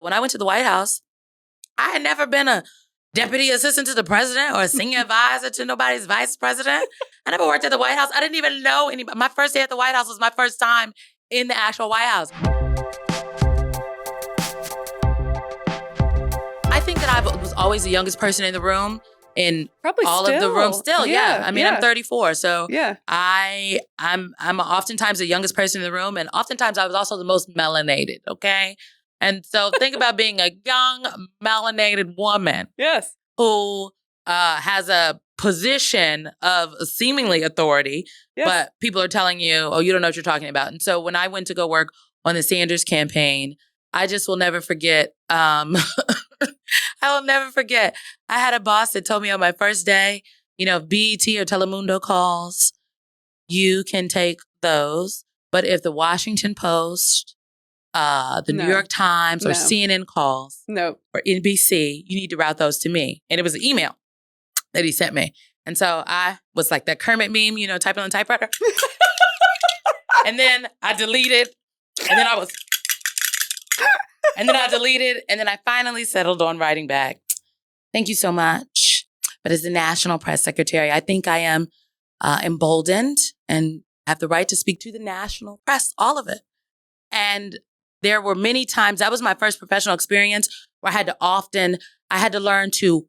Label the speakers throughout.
Speaker 1: When I went to the White House, I had never been a deputy assistant to the president or a senior advisor to nobody's vice president. I never worked at the White House. I didn't even know anybody. My first day at the White House was my first time in the actual White House. I think that I was always the youngest person in the room. In
Speaker 2: probably
Speaker 1: all
Speaker 2: still.
Speaker 1: of the rooms still, yeah. I mean, I'm 34, so
Speaker 2: yeah.
Speaker 1: I'm oftentimes the youngest person in the room, and oftentimes I was also the most melanated, okay? And so think about being a young, melanated woman
Speaker 2: yes,
Speaker 1: who has a position of seemingly authority, but people are telling you, oh, you don't know what you're talking about. And so when I went to go work on the Sanders campaign, I just will never forget. I will never forget. I had a boss that told me on my first day, if BET or Telemundo calls, you can take those. But if the Washington Post, the New York Times, or CNN calls, or NBC, you need to route those to me. And it was an email that he sent me. And so I was like that Kermit meme, typing on the typewriter. And then I deleted, and then I deleted, and then I finally settled on writing back. Thank you so much. But as the National Press Secretary, I think I am emboldened and have the right to speak to the national press, all of it. And there were many times, that was my first professional experience where I had to learn to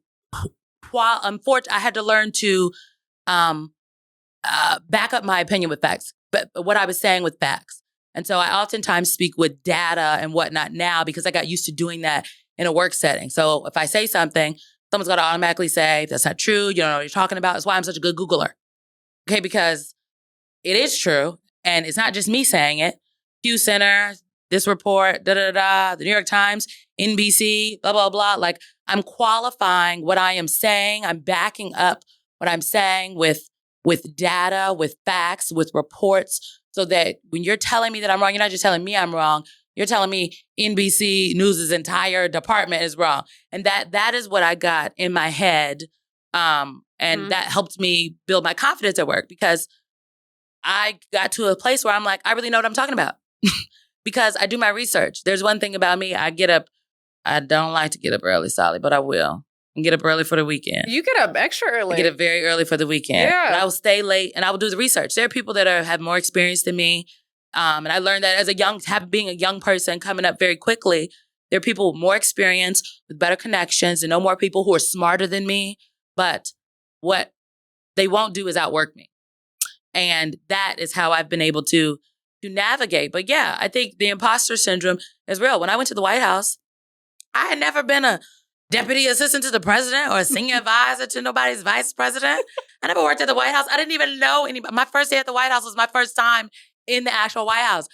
Speaker 1: back up my opinion with facts, but what I was saying with facts. And so I oftentimes speak with data and whatnot now because I got used to doing that in a work setting. So if I say something, someone's going to automatically say, that's not true. You don't know what you're talking about. That's why I'm such a good Googler. Okay, because it is true. And it's not just me saying it. Pew Center, this report, the New York Times, NBC, blah, blah, blah. Like, I'm qualifying what I am saying. I'm backing up what I'm saying with data, with facts, with reports, so that when you're telling me that I'm wrong, you're not just telling me I'm wrong. You're telling me NBC News' entire department is wrong. And that is what I got in my head. And that helped me build my confidence at work because I got to a place where I'm like, I really know what I'm talking about because I do my research. There's one thing about me. I don't like to get up early, Sally, but I will. And get up early for the weekend.
Speaker 2: You get up extra early.
Speaker 1: I get up very early for the weekend.
Speaker 2: Yeah.
Speaker 1: But I will stay late and I will do the research. There are people that have more experience than me. And I learned that being a young person coming up very quickly, there are people with more experience, with better connections, and no more people who are smarter than me. But what they won't do is outwork me. And that is how I've been able to navigate. But yeah, I think the imposter syndrome is real. When I went to the White House, I had never been a deputy assistant to the president or a senior advisor to nobody's vice president. I never worked at the White House. I didn't even know anybody. My first day at the White House was my first time in the actual White House.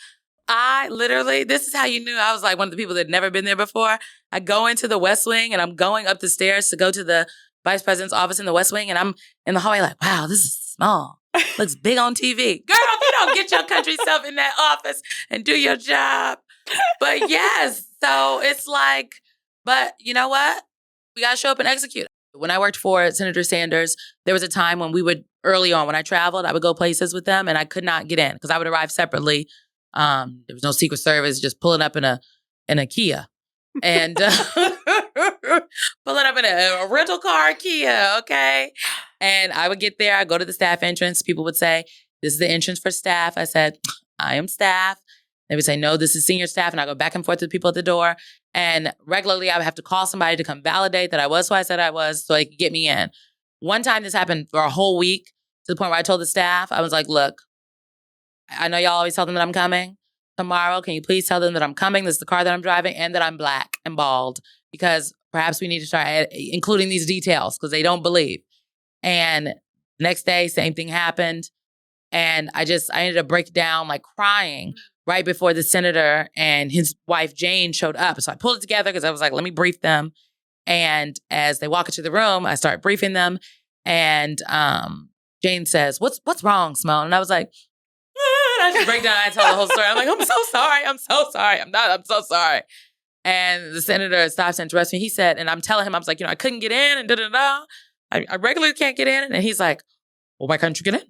Speaker 1: This is how you knew I was like one of the people that had never been there before. I go into the West Wing and I'm going up the stairs to go to the vice president's office in the West Wing. And I'm in the hallway like, wow, this is small. Looks big on TV. Girl, if you don't get your country self in that office and do your job. But yes, so it's like, but you know what? We got to show up and execute. When I worked for Senator Sanders, there was a time when early on, when I traveled, I would go places with them and I could not get in because I would arrive separately. There was no Secret Service, just pulling up in a Kia and pulling up in a rental car Kia, okay? And I would get there, I go to the staff entrance. People would say, this is the entrance for staff. I said, I am staff. They would say, no, this is senior staff. And I go back and forth to the people at the door. And regularly, I would have to call somebody to come validate that I was who I said I was so they could get me in. One time this happened for a whole week to the point where I told the staff, I was like, look, I know y'all always tell them that I'm coming. Tomorrow, can you please tell them that I'm coming? This is the car that I'm driving and that I'm black and bald because perhaps we need to start including these details because they don't believe. And next day, same thing happened. And I ended up breaking down like crying right before the senator and his wife, Jane, showed up. So I pulled it together because I was like, let me brief them. And as they walk into the room, I start briefing them. And Jane says, what's wrong, Symone? And I was like, I just break down. I tell the whole story. I'm like, I'm so sorry. I'm so sorry. And the senator stops to interrupt me. He said, and I'm telling him, I was like, I couldn't get in and da-da-da. I regularly can't get in. And he's like, well, why can't you get in?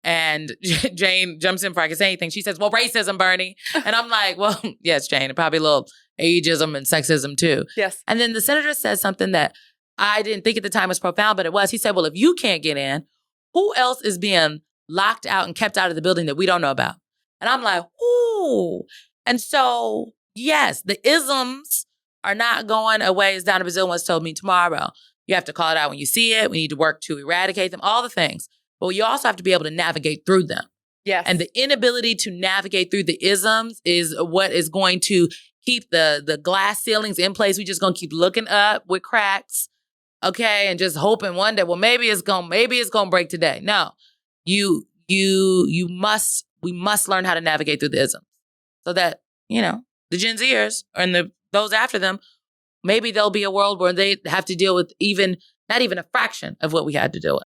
Speaker 1: And Jane jumps in before I can say anything. She says, well, racism, Bernie. And I'm like, well, yes, Jane, and probably a little ageism and sexism too.
Speaker 2: Yes.
Speaker 1: And then the senator says something that I didn't think at the time was profound, but it was. He said, well, if you can't get in, who else is being locked out and kept out of the building that we don't know about? And I'm like, ooh. And so, yes, the isms are not going away, as Donna Brazile once told me, tomorrow. You have to call it out when you see it. We need to work to eradicate them, all the things. But you also have to be able to navigate through them.
Speaker 2: Yes.
Speaker 1: And the inability to navigate through the isms is what is going to keep the glass ceilings in place. We're just going to keep looking up with cracks, okay, and just hoping one day, well, maybe it's going to break today. No, we must learn how to navigate through the isms so that, the Gen Zers and those after them, maybe there'll be a world where they have to deal with not even a fraction of what we had to deal with.